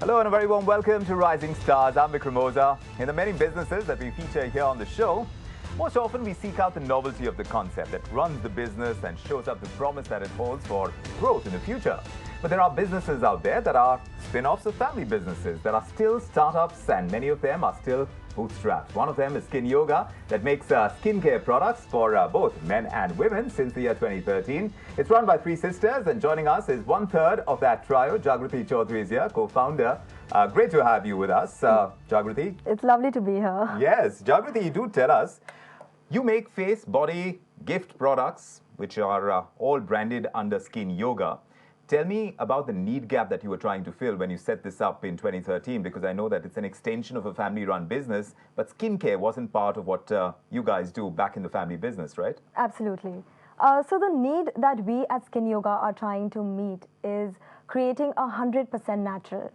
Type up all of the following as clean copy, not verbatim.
Hello and a very warm welcome to Rising Stars. I'm Vikram Oza. In the many businesses that we feature here on the show, most often we seek out the novelty of the concept that runs the business and shows up the promise that it holds for growth in the future. But there are businesses out there that are spin-offs of family businesses that are still startups, and many of them are still bootstrapped. One of them is Skin Yoga that makes skincare products for both men and women since the year 2013. It's run by three sisters, and joining us is one-third of that trio. Jagruti Chaudhary is here, co-founder. Great to have you with us, Jagruti. It's lovely to be here. Yes, Jagruti, do tell us, you make face, body, gift products, which are all branded under Skin Yoga. Tell me about the need gap that you were trying to fill when you set this up in 2013, because I know that it's an extension of a family-run business, but skincare wasn't part of what you guys do back in the family business, right? Absolutely. So the need that we at Skin Yoga are trying to meet is creating 100% natural.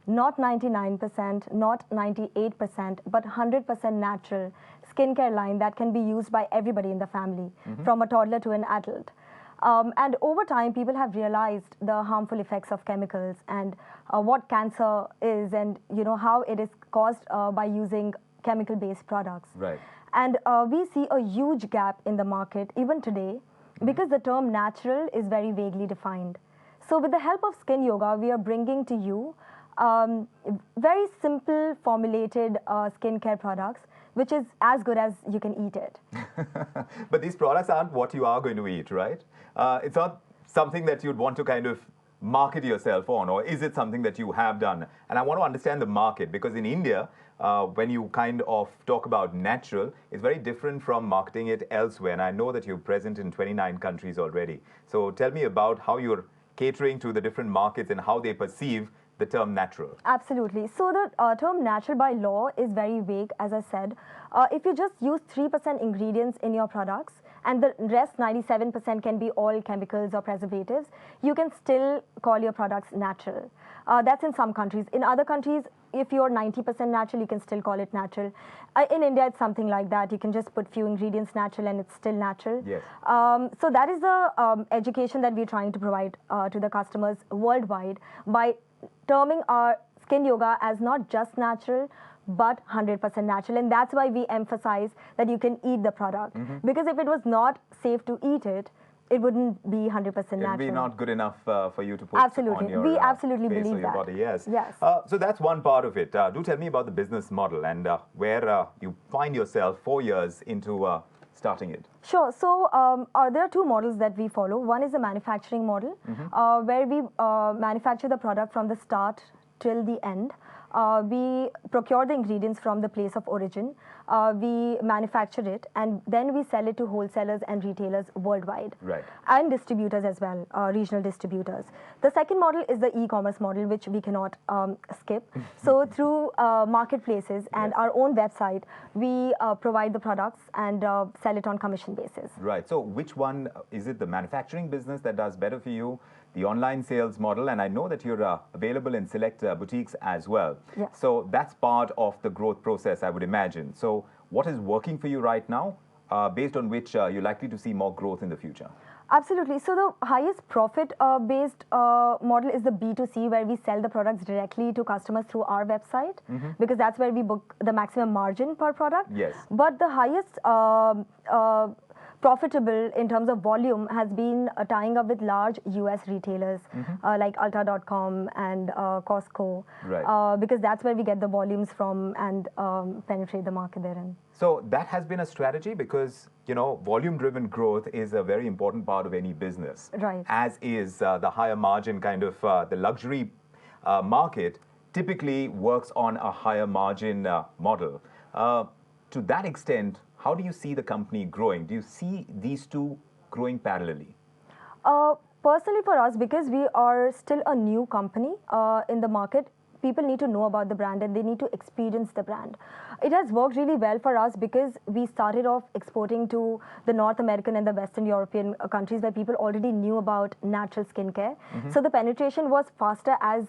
Not 99%, not 98%, but 100% natural skincare line that can be used by everybody in the family, from a toddler to an adult. And over time, people have realized the harmful effects of chemicals and what cancer is, and how it is caused by using chemical-based products. Right. And we see a huge gap in the market even today because the term natural is very vaguely defined. So with the help of Skin Yoga, we are bringing to you very simple formulated skincare products, which is as good as you can eat it. But these products aren't what you are going to eat, right? It's not something that you'd want to kind of market yourself on, or is it something that you have done? And I want to understand the market, because in India, when you kind of talk about natural, it's very different from marketing it elsewhere. And I know that you're present in 29 countries already. So tell me about how you're catering to the different markets and how they perceive the term natural. Absolutely. So the term natural by law is very vague, as I said. If you just use 3% ingredients in your products, and the rest 97% can be all chemicals or preservatives, you can still call your products natural. That's in some countries. In other countries, if you're 90% natural, you can still call it natural. In India, it's something like that. You can just put few ingredients natural and it's still natural. Yes. So that is the education that we're trying to provide to the customers worldwide by terming our Skin Yoga as not just natural, but 100% natural. And that's why we emphasize that you can eat the product. Because if it was not safe to eat it, it wouldn't be 100% natural. It would be not good enough for you to put absolutely. on your we absolutely face believe or your that. body. Yes. Yes. So that's one part of it. Do tell me about the business model and where you find yourself 4 years into starting it. Sure. So there are two models that we follow. One is the manufacturing model, where we manufacture the product from the start till the end. We procure the ingredients from the place of origin. We manufacture it, and then we sell it to wholesalers and retailers worldwide. Right. And distributors as well, regional distributors. The second model is the e-commerce model, which we cannot skip. So through marketplaces and our own website, we provide the products and sell it on commission basis. Right. So which one, is it the manufacturing business that does better for you, the online sales model? And I know that you're available in select boutiques as well. Yes. So that's part of the growth process, I would imagine. So what is working for you right now, based on which you're likely to see more growth in the future? Absolutely. So the highest profit-based model is the B2C, where we sell the products directly to customers through our website, because that's where we book the maximum margin per product. Yes. But the highest profitable in terms of volume has been tying up with large US retailers like Ulta.com and Costco, Right. because that's where we get the volumes from and penetrate the market therein. So that has been a strategy, because, volume-driven growth is a very important part of any business. Right. As is the higher margin kind of the luxury market typically works on a higher margin model. To that extent, how do you see the company growing? Do you see these two growing parallelly? Personally, for us, because we are still a new company in the market, people need to know about the brand and they need to experience the brand. It has worked really well for us because we started off exporting to the North American and the Western European countries where people already knew about natural skincare. So the penetration was faster as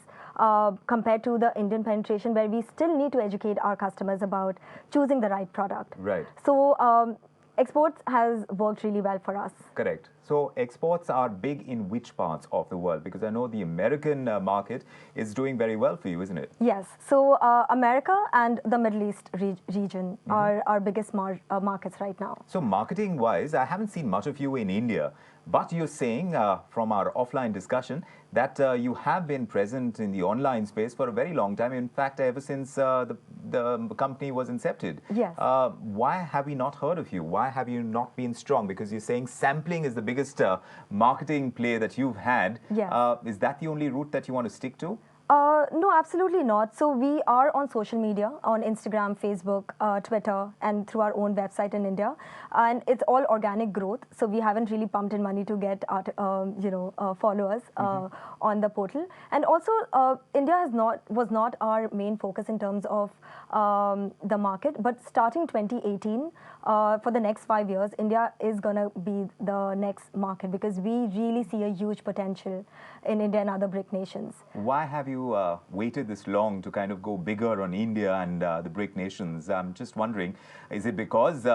compared to the Indian penetration, where we still need to educate our customers about choosing the right product. Right. So exports has worked really well for us. Correct. So exports are big in which parts of the world? Because I know the American market is doing very well for you, isn't it? Yes. So America and the Middle East region are our biggest markets right now. So marketing-wise, I haven't seen much of you in India, but you're saying from our offline discussion that you have been present in the online space for a very long time. In fact, ever since the company was incepted. Yes. Why have we not heard of you? Why have you not been strong? Because you're saying sampling is the biggest marketing play that you've had. Yes. Is that the only route that you want to stick to? No, absolutely not. So we are on social media, on Instagram, Facebook, Twitter, and through our own website in India. And it's all organic growth. So we haven't really pumped in money to get followers on the portal. And also, India was not our main focus in terms of the market. But starting 2018, for the next 5 years, India is going to be the next market because we really see a huge potential in India and other BRIC nations. Why have you waited this long to kind of go bigger on India and the BRIC nations? I'm just wondering, is it because,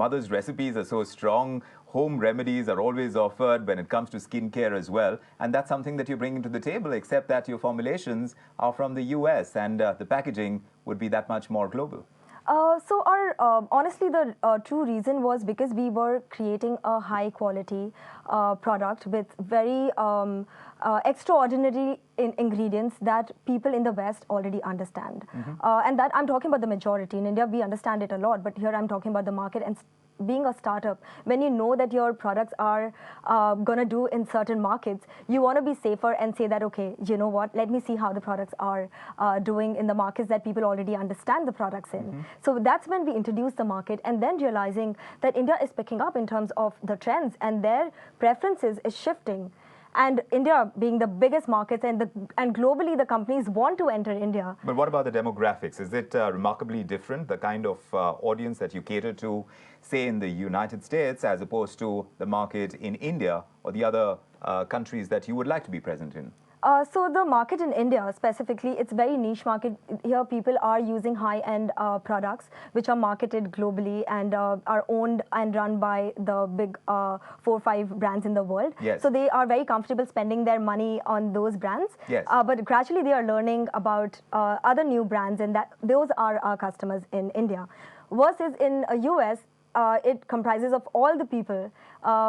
mother's recipes are so strong, home remedies are always offered when it comes to skincare as well, and that's something that you're bringing to the table, except that your formulations are from the US and the packaging would be that much more global? So honestly, the true reason was because we were creating a high quality product with very extraordinary ingredients that people in the West already understand. And that I'm talking about the majority. In India, we understand it a lot, but here I'm talking about the market. And being a startup, when you know that your products are going to do in certain markets, you want to be safer and say that, okay, you know what, let me see how the products are doing in the markets that people already understand the products in. So that's when we introduced the market, and then realizing that India is picking up in terms of the trends and their preferences is shifting. And India being the biggest market and globally the companies want to enter India. But what about the demographics? Is it remarkably different, the kind of audience that you cater to, say, in the United States as opposed to the market in India or the other countries that you would like to be present in? So the market in India specifically, it's very niche market. Here people are using high-end products which are marketed globally and are owned and run by the big 4 or 5 brands in the world. Yes. So they are very comfortable spending their money on those brands. Yes. But gradually they are learning about other new brands, and that those are our customers in India. Versus in US, it comprises of all the people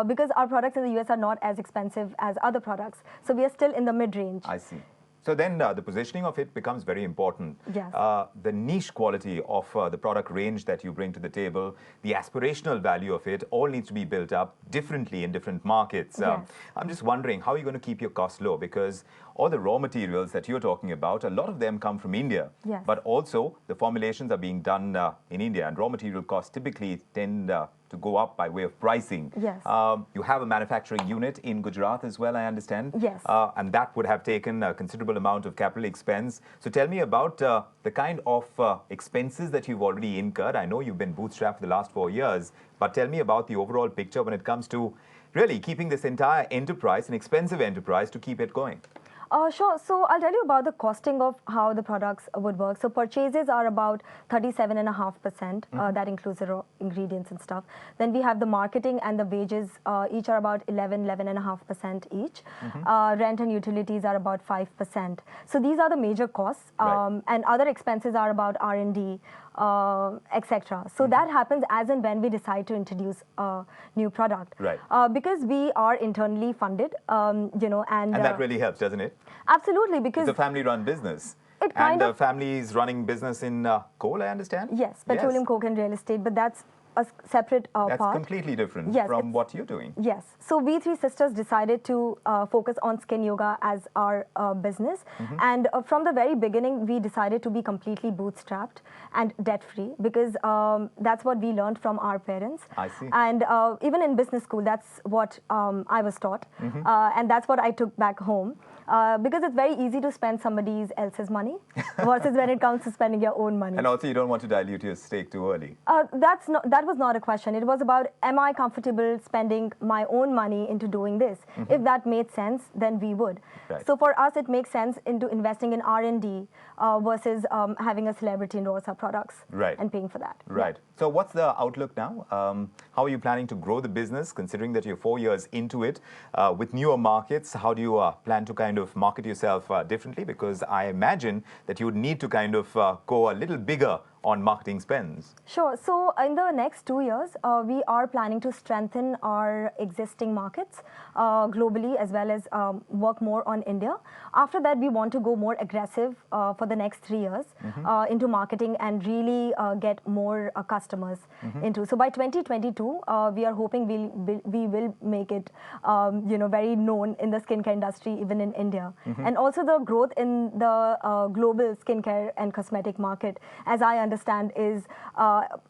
because our products in the US are not as expensive as other products. So we are still in the mid-range. I see. So then the positioning of it becomes very important. Yes. The niche quality of the product range that you bring to the table, the aspirational value of it, all needs to be built up differently in different markets. Yes. I'm just wondering, how are you going to keep your costs low? Because all the raw materials that you're talking about, a lot of them come from India. Yes. But also, the formulations are being done in India, and raw material costs typically tend to go up by way of pricing. Yes. You have a manufacturing unit in Gujarat as well, I understand. Yes. And that would have taken a considerable amount of capital expense. So tell me about the kind of expenses that you've already incurred. I know you've been bootstrapped for the last 4 years, but tell me about the overall picture when it comes to really keeping this entire enterprise, an expensive enterprise, to keep it going. Sure. So I'll tell you about the costing of how the products would work. So purchases are about 37.5%. That includes the raw ingredients and stuff. Then we have the marketing and the wages. Each are about 11.5% each. Rent and utilities are about 5%. So these are the major costs. Right. And other expenses are about R&D, etc. So that happens as and when we decide to introduce a new product. Right. Because we are internally funded, and that really helps, doesn't it? Absolutely, because It's a family-run business. It And kind the of- family is running business in coal, I understand? yes, petroleum, coke, and real estate, but that's a separate That's part. completely different Yes, from it's- what you're doing. Yes. So we three sisters decided to focus on skin yoga as our business. And from the very beginning, we decided to be completely bootstrapped and debt-free because that's what we learned from our parents. I see. And even in business school, that's what I was taught. And that's what I took back home. because it's very easy to spend somebody else's money versus when it comes to spending your own money. And also, you don't want to dilute your stake too early. That was not a question. It was about, am I comfortable spending my own money into doing this? If that made sense, then we would. Right. So for us, it makes sense into investing in R&D versus having a celebrity endorse our products and paying for that. Right. Yeah. So what's the outlook now? How are you planning to grow the business, considering that you're 4 years into it? With newer markets, how do you plan to kind of market yourself differently? Because I imagine that you would need to kind of go a little bigger on marketing spends. Sure. So in the next 2 years, we are planning to strengthen our existing markets globally, as well as work more on India. After that, we want to go more aggressive for the next 3 years into marketing and really get more customers into. So by 2022, we are hoping we will make it very known in the skincare industry, even in India. And also the growth in the global skincare and cosmetic market, as I understand, is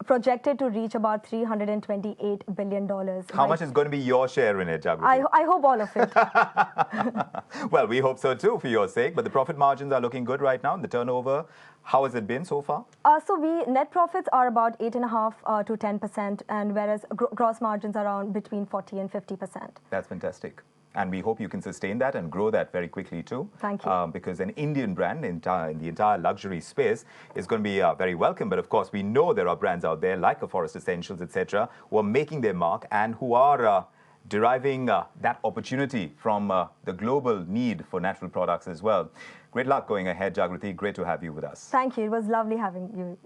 projected to reach about $328 billion. How much is going to be your share in it, Jagriti? I hope all of it. Well, we hope so too, for your sake. But the profit margins are looking good right now. The turnover, how has it been so far? So net profits are about 8.5% to 10%, and whereas gross margins are around between 40 and 50%. That's fantastic. And we hope you can sustain that and grow that very quickly too. Thank you. Because an Indian brand in the entire luxury space is going to be very welcome. But of course, we know there are brands out there like Forest Essentials, etc., who are making their mark and who are deriving that opportunity from the global need for natural products as well. Great luck going ahead, Jagriti. Great to have you with us. Thank you. It was lovely having you.